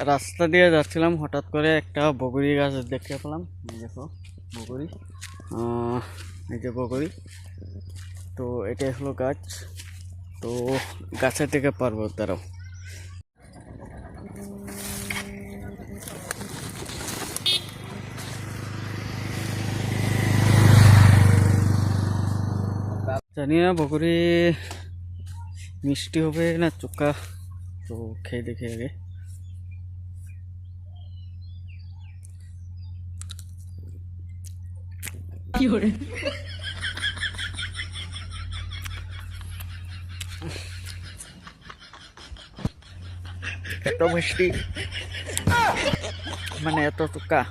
রাস্তা দিয়ে যাচ্ছিলাম, হঠাৎ করে একটা বগরি গাছ দেখতে পেলাম। দেখো বগরি, এই যে বগরি। তো এটাই হলো গাছ। তো গাছের থেকে পার্বত দাঁড়াও। জানি না বগরি মিষ্টি হবে না চোকা, তো খেয়ে দেখি আগে। এত মিষ্টি, মানে এত চোকা।